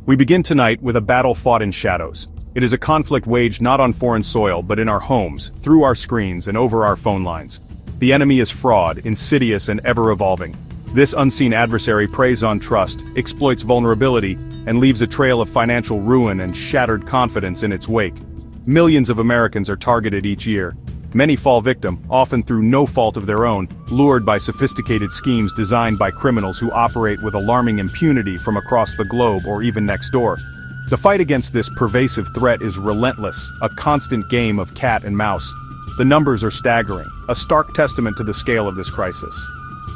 We begin tonight with a battle fought in shadows. It is a conflict waged not on foreign soil but in our homes, through our screens and over our phone lines. The enemy is fraud, insidious and ever-evolving. This unseen adversary preys on trust, exploits vulnerability, and leaves a trail of financial ruin and shattered confidence in its wake. Millions of Americans are targeted each year. Many fall victim, often through no fault of their own, lured by sophisticated schemes designed by criminals who operate with alarming impunity from across the globe or even next door. The fight against this pervasive threat is relentless, a constant game of cat and mouse. The numbers are staggering, a stark testament to the scale of this crisis.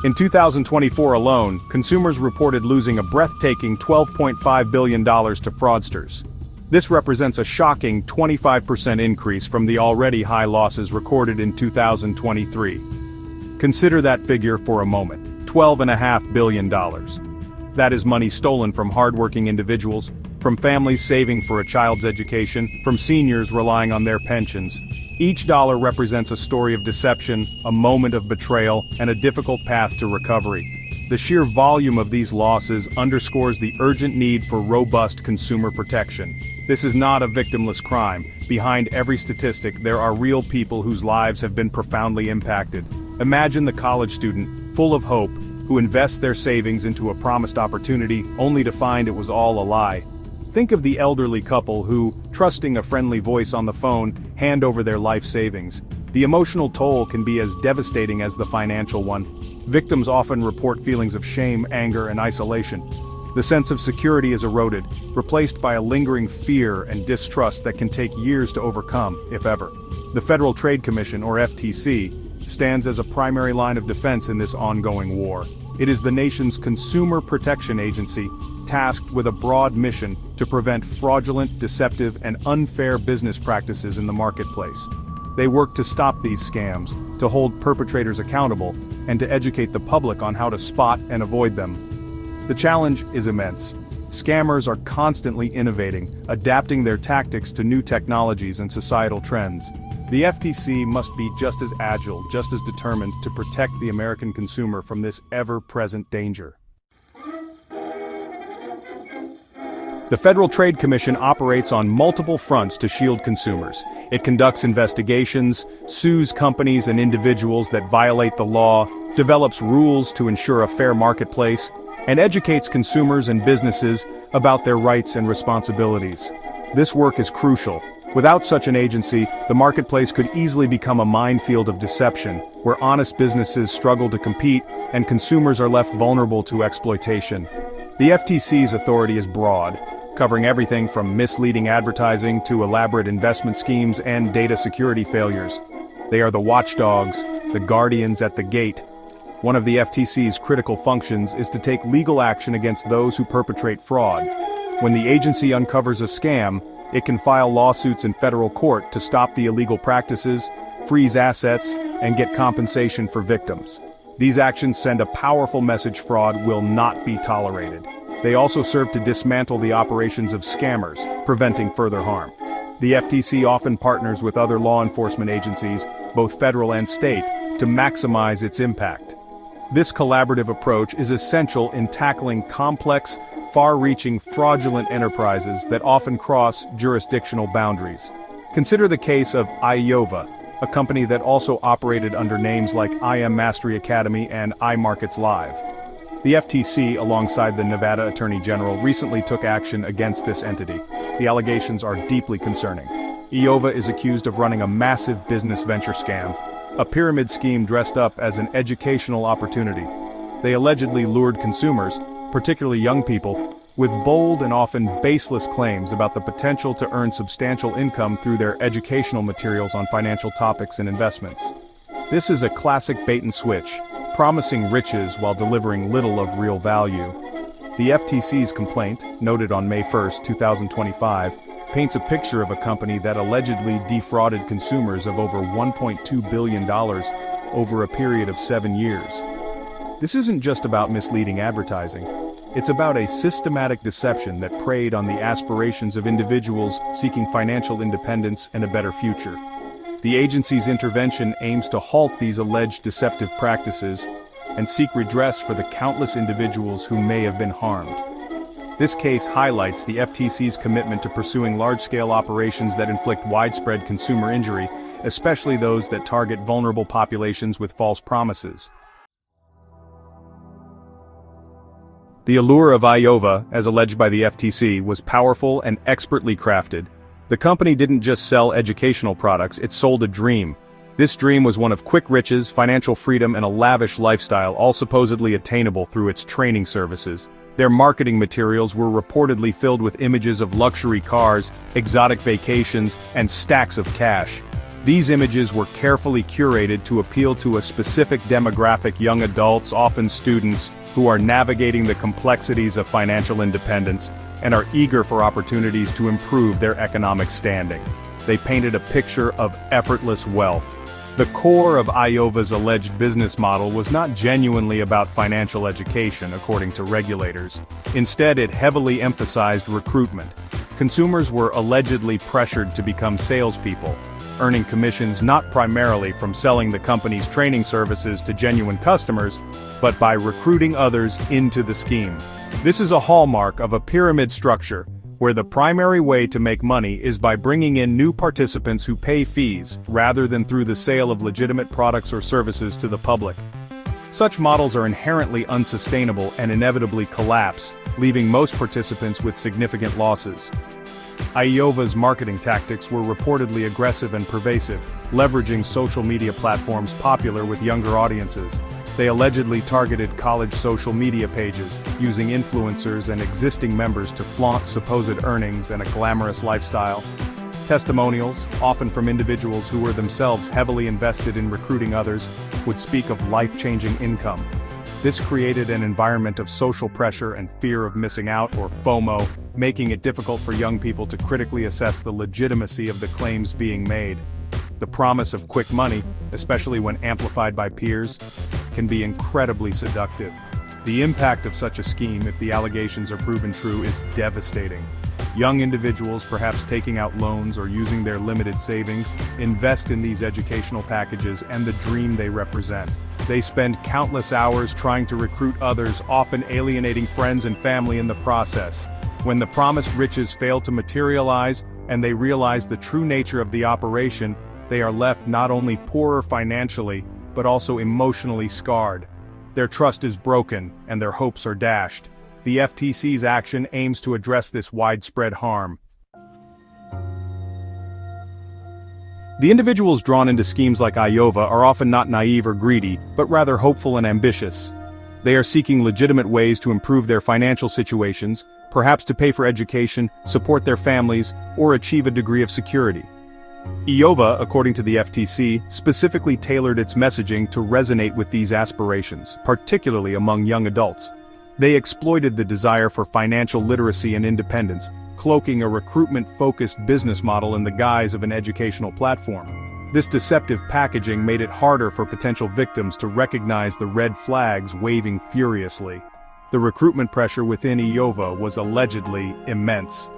In 2024 alone, consumers reported losing a breathtaking $12.5 billion to fraudsters. This represents a shocking 25% increase from the already high losses recorded in 2023. Consider that figure for a moment, $12.5 billion. That is money stolen from hardworking individuals, from families saving for a child's education, from seniors relying on their pensions. Each dollar represents a story of deception, a moment of betrayal, and a difficult path to recovery. The sheer volume of these losses underscores the urgent need for robust consumer protection. This is not a victimless crime. Behind every statistic, there are real people whose lives have been profoundly impacted. Imagine the college student, full of hope, who invests their savings into a promised opportunity, only to find it was all a lie. Think of the elderly couple who, trusting a friendly voice on the phone, hand over their life savings. The emotional toll can be as devastating as the financial one. Victims often report feelings of shame, anger, and isolation. The sense of security is eroded, replaced by a lingering fear and distrust that can take years to overcome, if ever. The Federal Trade Commission, or FTC, stands as a primary line of defense in this ongoing war. It is the nation's consumer protection agency, tasked with a broad mission to prevent fraudulent, deceptive, and unfair business practices in the marketplace. They work to stop these scams, to hold perpetrators accountable, and to educate the public on how to spot and avoid them. The challenge is immense. Scammers are constantly innovating, adapting their tactics to new technologies and societal trends. The FTC must be just as agile, just as determined to protect the American consumer from this ever-present danger. The Federal Trade Commission operates on multiple fronts to shield consumers. It conducts investigations, sues companies and individuals that violate the law, develops rules to ensure a fair marketplace, and educates consumers and businesses about their rights and responsibilities. This work is crucial. Without such an agency, the marketplace could easily become a minefield of deception, where honest businesses struggle to compete and consumers are left vulnerable to exploitation. The FTC's authority is broad, covering everything from misleading advertising to elaborate investment schemes and data security failures. They are the watchdogs, the guardians at the gate. One of the FTC's critical functions is to take legal action against those who perpetrate fraud. When the agency uncovers a scam, it can file lawsuits in federal court to stop the illegal practices, freeze assets, and get compensation for victims. These actions send a powerful message: fraud will not be tolerated. They also serve to dismantle the operations of scammers, preventing further harm. The FTC often partners with other law enforcement agencies, both federal and state, to maximize its impact. This collaborative approach is essential in tackling complex, far-reaching fraudulent enterprises that often cross jurisdictional boundaries. Consider the case of Iova, a company that also operated under names like IM Mastery Academy and iMarkets Live. The FTC, alongside the Nevada Attorney General, recently took action against this entity. The allegations are deeply concerning. Iova is accused of running a massive business venture scam, a pyramid scheme dressed up as an educational opportunity. They allegedly lured consumers, particularly young people, with bold and often baseless claims about the potential to earn substantial income through their educational materials on financial topics and investments. This is a classic bait and switch, promising riches while delivering little of real value. The FTC's complaint, noted on May 1, 2025, paints a picture of a company that allegedly defrauded consumers of over $1.2 billion over a period of 7 years. This isn't just about misleading advertising. It's about a systematic deception that preyed on the aspirations of individuals seeking financial independence and a better future. The agency's intervention aims to halt these alleged deceptive practices and seek redress for the countless individuals who may have been harmed. This case highlights the FTC's commitment to pursuing large-scale operations that inflict widespread consumer injury, especially those that target vulnerable populations with false promises. The allure of Iova, as alleged by the FTC, was powerful and expertly crafted. The company didn't just sell educational products, it sold a dream. This dream was one of quick riches, financial freedom, and a lavish lifestyle, all supposedly attainable through its training services. Their marketing materials were reportedly filled with images of luxury cars, exotic vacations, and stacks of cash. These images were carefully curated to appeal to a specific demographic: young adults, often students, who are navigating the complexities of financial independence and are eager for opportunities to improve their economic standing. They painted a picture of effortless wealth. The core of Iova's alleged business model was not genuinely about financial education, according to regulators. Instead, it heavily emphasized recruitment. Consumers were allegedly pressured to become salespeople, earning commissions not primarily from selling the company's training services to genuine customers, but by recruiting others into the scheme. This is a hallmark of a pyramid structure, where the primary way to make money is by bringing in new participants who pay fees, rather than through the sale of legitimate products or services to the public. Such models are inherently unsustainable and inevitably collapse, leaving most participants with significant losses. Iova's marketing tactics were reportedly aggressive and pervasive, leveraging social media platforms popular with younger audiences. They allegedly targeted college social media pages, using influencers and existing members to flaunt supposed earnings and a glamorous lifestyle. Testimonials, often from individuals who were themselves heavily invested in recruiting others, would speak of life-changing income. This created an environment of social pressure and fear of missing out, or FOMO, making it difficult for young people to critically assess the legitimacy of the claims being made. The promise of quick money, especially when amplified by peers, can be incredibly seductive. The impact of such a scheme, if the allegations are proven true, is devastating. Young individuals, perhaps taking out loans or using their limited savings, invest in these educational packages and the dream they represent. They spend countless hours trying to recruit others, often alienating friends and family in the process. When the promised riches fail to materialize, and they realize the true nature of the operation, they are left not only poorer financially, but also emotionally scarred. Their trust is broken, and their hopes are dashed. The FTC's action aims to address this widespread harm. The individuals drawn into schemes like Iova are often not naive or greedy, but rather hopeful and ambitious. They are seeking legitimate ways to improve their financial situations, perhaps to pay for education, support their families, or achieve a degree of security. Iova, according to the FTC, specifically tailored its messaging to resonate with these aspirations, particularly among young adults. They exploited the desire for financial literacy and independence, cloaking a recruitment-focused business model in the guise of an educational platform. This deceptive packaging made it harder for potential victims to recognize the red flags waving furiously. The recruitment pressure within Iova was allegedly immense.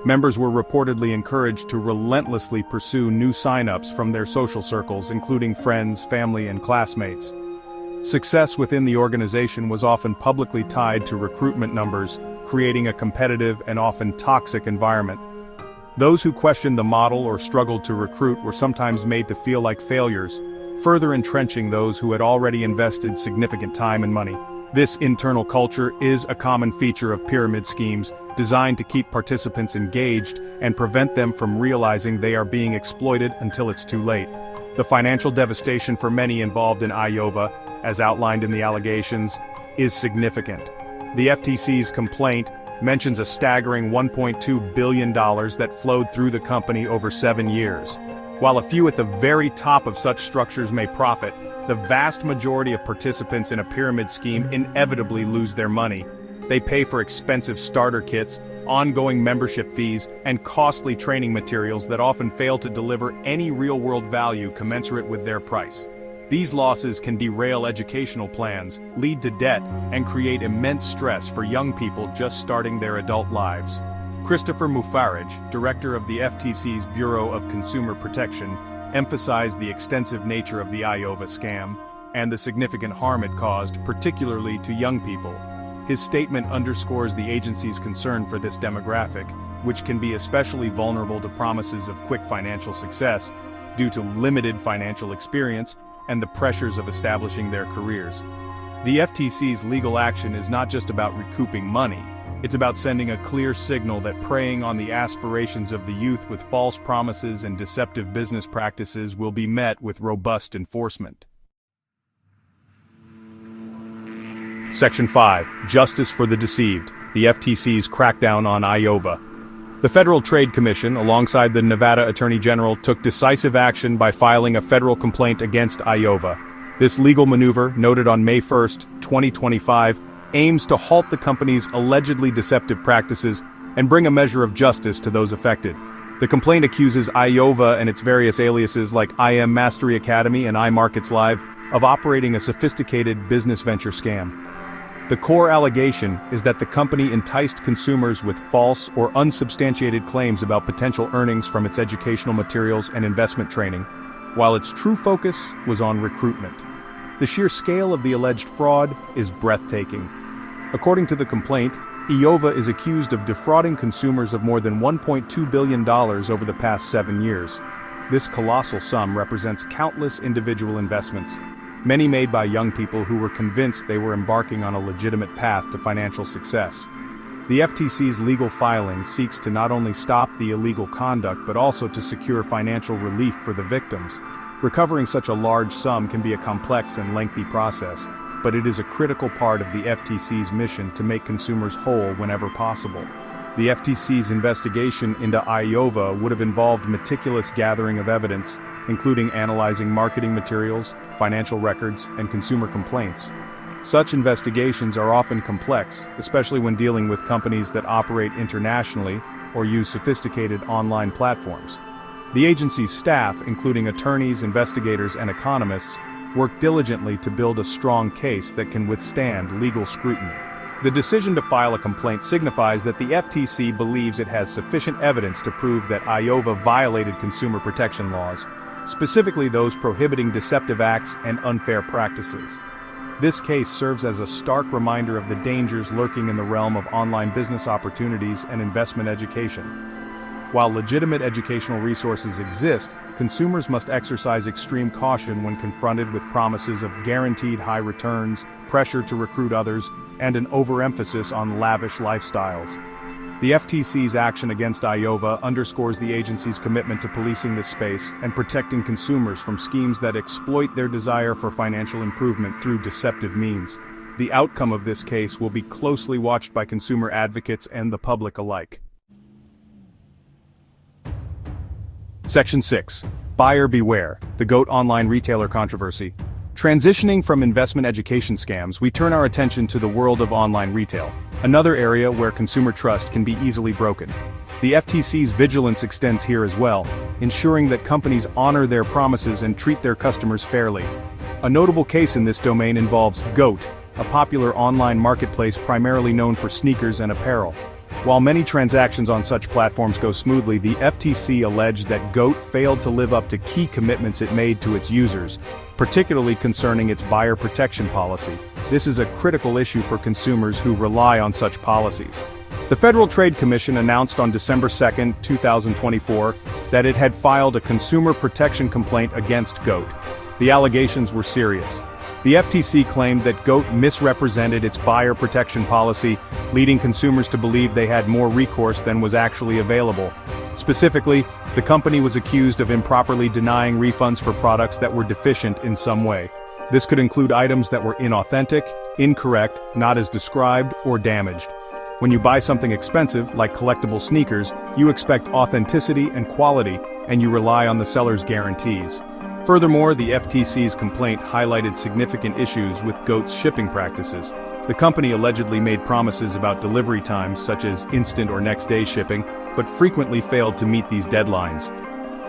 Members were reportedly encouraged to relentlessly pursue new sign-ups from their social circles, including friends, family, and classmates. Success within the organization was often publicly tied to recruitment numbers, creating a competitive and often toxic environment. Those who questioned the model or struggled to recruit were sometimes made to feel like failures, further entrenching those who had already invested significant time and money. This internal culture is a common feature of pyramid schemes, designed to keep participants engaged and prevent them from realizing they are being exploited until it's too late. The financial devastation for many involved in Iova, as outlined in the allegations, is significant. The FTC's complaint mentions a staggering $1.2 billion that flowed through the company over 7 years. While a few at the very top of such structures may profit, the vast majority of participants in a pyramid scheme inevitably lose their money. They pay for expensive starter kits, ongoing membership fees, and costly training materials that often fail to deliver any real-world value commensurate with their price. These losses can derail educational plans, lead to debt, and create immense stress for young people just starting their adult lives. Christopher Mufarage, director of the FTC's Bureau of Consumer Protection, emphasized the extensive nature of the Iova scam and the significant harm it caused, particularly to young people. His statement underscores the agency's concern for this demographic, which can be especially vulnerable to promises of quick financial success due to limited financial experience and the pressures of establishing their careers. The FTC's legal action is not just about recouping money, it's about sending a clear signal that preying on the aspirations of the youth with false promises and deceptive business practices will be met with robust enforcement. Section 5. Justice for the Deceived. The FTC's crackdown on Iova. The Federal Trade Commission, alongside the Nevada Attorney General, took decisive action by filing a federal complaint against Iova. This legal maneuver, noted on May 1, 2025, aims to halt the company's allegedly deceptive practices and bring a measure of justice to those affected. The complaint accuses Iova and its various aliases like IM Mastery Academy and iMarkets Live of operating a sophisticated business venture scam. The core allegation is that the company enticed consumers with false or unsubstantiated claims about potential earnings from its educational materials and investment training, while its true focus was on recruitment. The sheer scale of the alleged fraud is breathtaking. According to the complaint, Iova is accused of defrauding consumers of more than $1.2 billion over the past 7 years. This colossal sum represents countless individual investments, many made by young people who were convinced they were embarking on a legitimate path to financial success. The FTC's legal filing seeks to not only stop the illegal conduct but also to secure financial relief for the victims. Recovering such a large sum can be a complex and lengthy process, but it is a critical part of the FTC's mission to make consumers whole whenever possible. The FTC's investigation into Iova would have involved meticulous gathering of evidence, including analyzing marketing materials, financial records, and consumer complaints. Such investigations are often complex, especially when dealing with companies that operate internationally or use sophisticated online platforms. The agency's staff, including attorneys, investigators, and economists, work diligently to build a strong case that can withstand legal scrutiny. The decision to file a complaint signifies that the FTC believes it has sufficient evidence to prove that Iova violated consumer protection laws, specifically those prohibiting deceptive acts and unfair practices. This case serves as a stark reminder of the dangers lurking in the realm of online business opportunities and investment education. While legitimate educational resources exist, consumers must exercise extreme caution when confronted with promises of guaranteed high returns, pressure to recruit others, and an overemphasis on lavish lifestyles. The FTC's action against Iova underscores the agency's commitment to policing this space and protecting consumers from schemes that exploit their desire for financial improvement through deceptive means. The outcome of this case will be closely watched by consumer advocates and the public alike. Section 6. Buyer Beware, the GOAT online retailer controversy. Transitioning from investment education scams, we turn our attention to the world of online retail, another area where consumer trust can be easily broken. The FTC's vigilance extends here as well, ensuring that companies honor their promises and treat their customers fairly. A notable case in this domain involves GOAT, a popular online marketplace primarily known for sneakers and apparel. While many transactions on such platforms go smoothly, the FTC alleged that GOAT failed to live up to key commitments it made to its users, particularly concerning its buyer protection policy. This is a critical issue for consumers who rely on such policies. The Federal Trade Commission announced on December 2, 2024, that it had filed a consumer protection complaint against GOAT. The allegations were serious. The FTC claimed that GOAT misrepresented its buyer protection policy, leading consumers to believe they had more recourse than was actually available. Specifically, the company was accused of improperly denying refunds for products that were deficient in some way. This could include items that were inauthentic, incorrect, not as described, or damaged. When you buy something expensive, like collectible sneakers, you expect authenticity and quality, and you rely on the seller's guarantees. Furthermore, the FTC's complaint highlighted significant issues with GOAT's shipping practices. The company allegedly made promises about delivery times such as instant or next-day shipping, but frequently failed to meet these deadlines.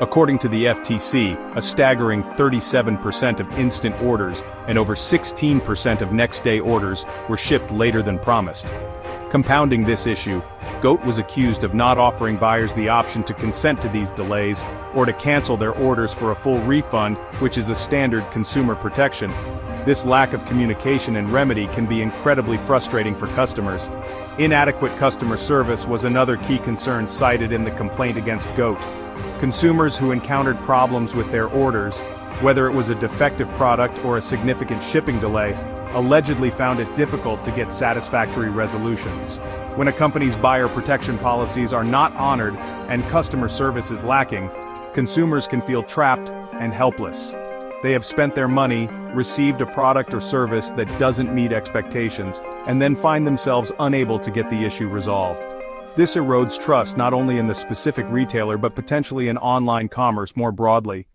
According to the FTC, a staggering 37% of instant orders and over 16% of next-day orders were shipped later than promised. Compounding this issue, GOAT was accused of not offering buyers the option to consent to these delays or to cancel their orders for a full refund, which is a standard consumer protection. This lack of communication and remedy can be incredibly frustrating for customers. Inadequate customer service was another key concern cited in the complaint against GOAT. Consumers who encountered problems with their orders, whether it was a defective product or a significant shipping delay, allegedly found it difficult to get satisfactory resolutions. When a company's buyer protection policies are not honored and customer service is lacking, consumers can feel trapped and helpless. They have spent their money, received a product or service that doesn't meet expectations, and then find themselves unable to get the issue resolved. This erodes trust not only in the specific retailer but potentially in online commerce more broadly.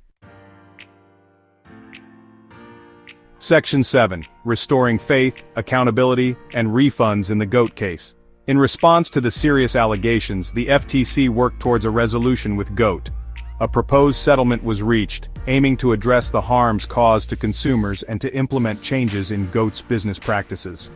Section 7. Restoring faith, accountability, and refunds in the GOAT case. In response to the serious allegations, the FTC worked towards a resolution with GOAT. A proposed settlement was reached, aiming to address the harms caused to consumers and to implement changes in GOAT's business practices.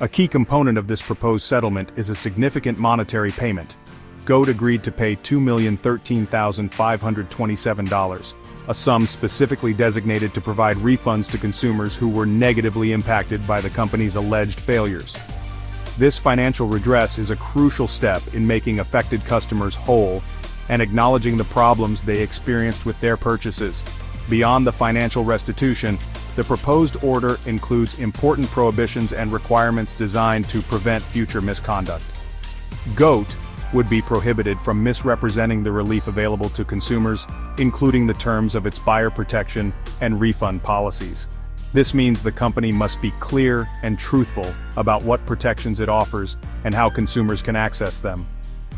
A key component of this proposed settlement is a significant monetary payment. GOAT agreed to pay $2,013,527, a sum specifically designated to provide refunds to consumers who were negatively impacted by the company's alleged failures. This financial redress is a crucial step in making affected customers whole and acknowledging the problems they experienced with their purchases. Beyond the financial restitution, the proposed order includes important prohibitions and requirements designed to prevent future misconduct. GOAT would be prohibited from misrepresenting the relief available to consumers, including the terms of its buyer protection and refund policies. This means the company must be clear and truthful about what protections it offers and how consumers can access them.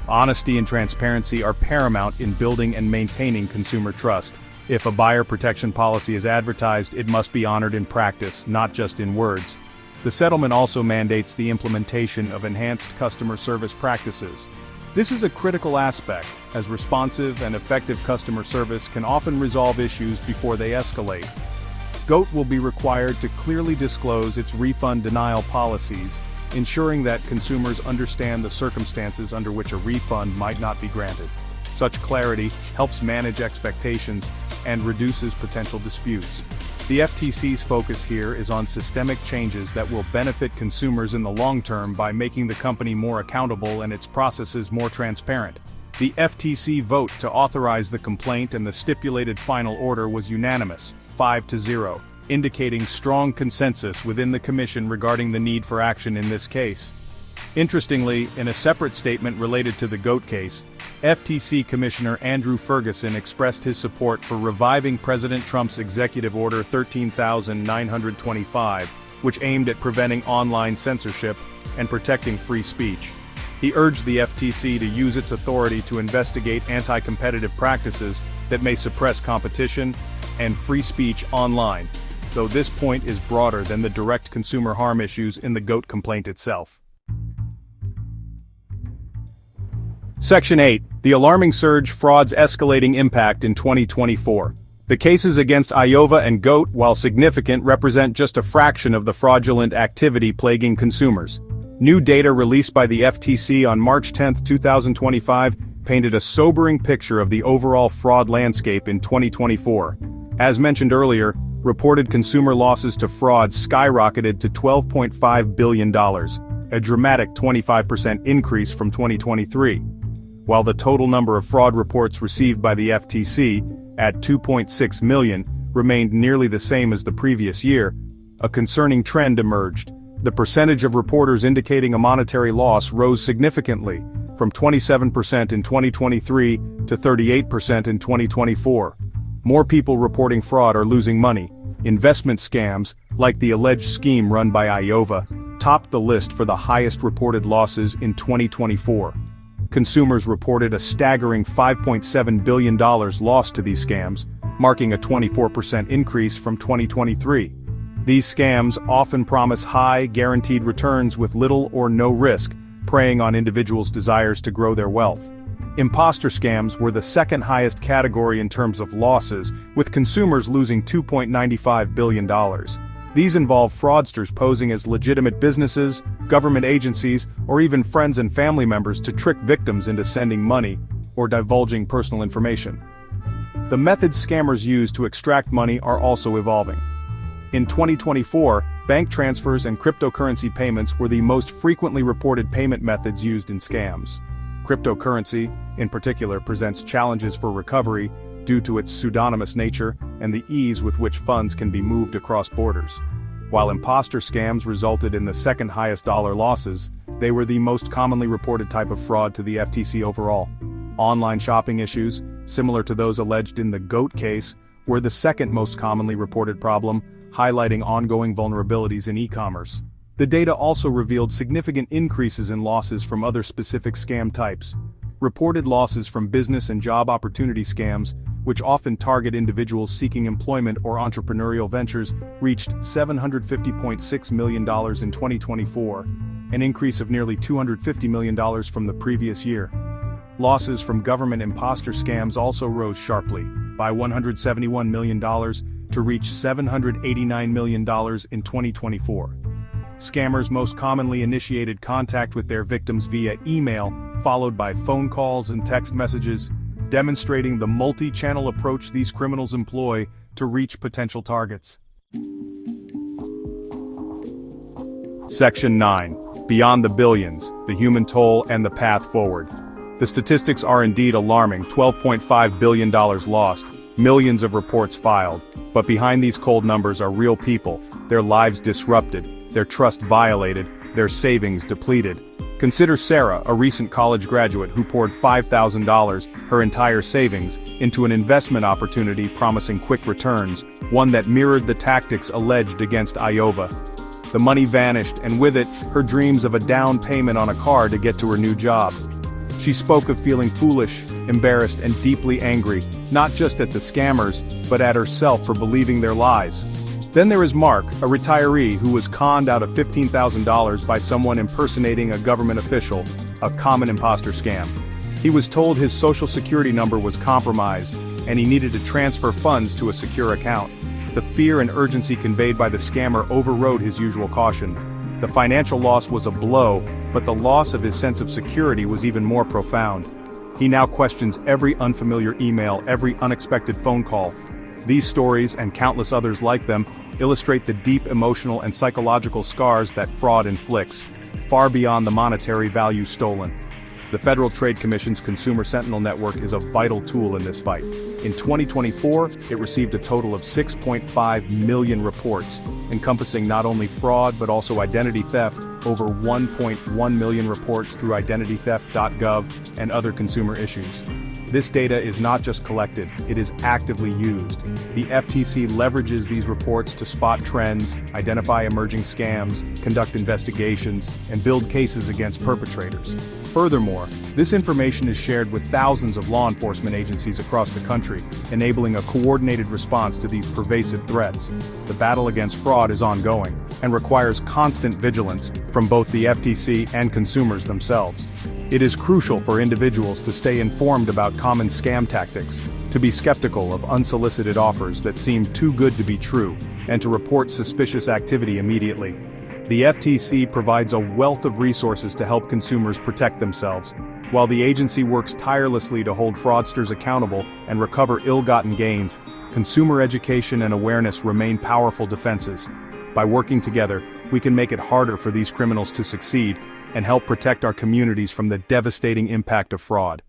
Honesty and transparency are paramount in building and maintaining consumer trust. If a buyer protection policy is advertised, it must be honored in practice, not just in words. The settlement also mandates the implementation of enhanced customer service practices. This is a critical aspect, as responsive and effective customer service can often resolve issues before they escalate. GOAT will be required to clearly disclose its refund denial policies, ensuring that consumers understand the circumstances under which a refund might not be granted. Such clarity helps manage expectations and reduces potential disputes. The FTC's focus here is on systemic changes that will benefit consumers in the long term by making the company more accountable and its processes more transparent. The FTC vote to authorize the complaint and the stipulated final order was unanimous, 5-0, indicating strong consensus within the Commission regarding the need for action in this case. Interestingly, in a separate statement related to the GOAT case, FTC Commissioner Andrew Ferguson expressed his support for reviving President Trump's Executive Order 13,925, which aimed at preventing online censorship and protecting free speech. He urged the FTC to use its authority to investigate anti-competitive practices that may suppress competition and free speech online, though this point is broader than the direct consumer harm issues in the GOAT complaint itself. Section 8. The alarming surge frauds escalating impact in 2024. The cases against Iova and GOAT, while significant, represent just a fraction of the fraudulent activity plaguing consumers. New data released by the FTC on March 10, 2025, painted a sobering picture of the overall fraud landscape in 2024. As mentioned earlier, reported consumer losses to fraud skyrocketed to $12.5 billion, a dramatic 25% increase from 2023. While the total number of fraud reports received by the FTC, at 2.6 million, remained nearly the same as the previous year, a concerning trend emerged. The percentage of reporters indicating a monetary loss rose significantly, from 27% in 2023 to 38% in 2024. More people reporting fraud are losing money. Investment scams, like the alleged scheme run by Iova, topped the list for the highest reported losses in 2024. Consumers reported a staggering $5.7 billion lost to these scams, marking a 24% increase from 2023. These scams often promise high, guaranteed returns with little or no risk, preying on individuals' desires to grow their wealth. Imposter scams were the second highest category in terms of losses, with consumers losing $2.95 billion. These involve fraudsters posing as legitimate businesses, government agencies, or even friends and family members to trick victims into sending money or divulging personal information. The methods scammers use to extract money are also evolving. In 2024, bank transfers and cryptocurrency payments were the most frequently reported payment methods used in scams. Cryptocurrency, in particular, presents challenges for recovery due to its pseudonymous nature and the ease with which funds can be moved across borders. While imposter scams resulted in the second highest dollar losses, they were the most commonly reported type of fraud to the FTC overall. Online shopping issues, similar to those alleged in the GOAT case, were the second most commonly reported problem, highlighting ongoing vulnerabilities in e-commerce. The data also revealed significant increases in losses from other specific scam types. Reported losses from business and job opportunity scams, which often target individuals seeking employment or entrepreneurial ventures, reached $750.6 million in 2024, an increase of nearly $250 million from the previous year. Losses from government imposter scams also rose sharply, by $171 million to reach $789 million in 2024. Scammers most commonly initiated contact with their victims via email, followed by phone calls and text messages, demonstrating the multi-channel approach these criminals employ to reach potential targets. Section 9. Beyond the billions, the human toll and the path forward. The statistics are indeed alarming: $12.5 billion lost, millions of reports filed. But behind these cold numbers are real people, their lives disrupted, their trust violated, their savings depleted. Consider Sarah, a recent college graduate who poured $5,000, her entire savings, into an investment opportunity promising quick returns, one that mirrored the tactics alleged against Iowa. The money vanished, and with it, her dreams of a down payment on a car to get to her new job. She spoke of feeling foolish, embarrassed, and deeply angry, not just at the scammers, but at herself for believing their lies. Then there is Mark, a retiree who was conned out of $15,000 by someone impersonating a government official, a common imposter scam. He was told his social security number was compromised, and he needed to transfer funds to a secure account. The fear and urgency conveyed by the scammer overrode his usual caution. The financial loss was a blow, but the loss of his sense of security was even more profound. He now questions every unfamiliar email, every unexpected phone call. These stories, and countless others like them, illustrate the deep emotional and psychological scars that fraud inflicts, far beyond the monetary value stolen. The Federal Trade Commission's Consumer Sentinel Network is a vital tool in this fight. In 2024, it received a total of 6.5 million reports, encompassing not only fraud but also identity theft, over 1.1 million reports through identitytheft.gov, and other consumer issues. This data is not just collected, it is actively used. The FTC leverages these reports to spot trends, identify emerging scams, conduct investigations, and build cases against perpetrators. Furthermore, this information is shared with thousands of law enforcement agencies across the country, enabling a coordinated response to these pervasive threats. The battle against fraud is ongoing, and requires constant vigilance from both the FTC and consumers themselves. It is crucial for individuals to stay informed about common scam tactics, to be skeptical of unsolicited offers that seem too good to be true, and to report suspicious activity immediately. The FTC provides a wealth of resources to help consumers protect themselves, while the agency works tirelessly to hold fraudsters accountable and recover ill-gotten gains. Consumer education and awareness remain powerful defenses. By working together, we can make it harder for these criminals to succeed and help protect our communities from the devastating impact of fraud.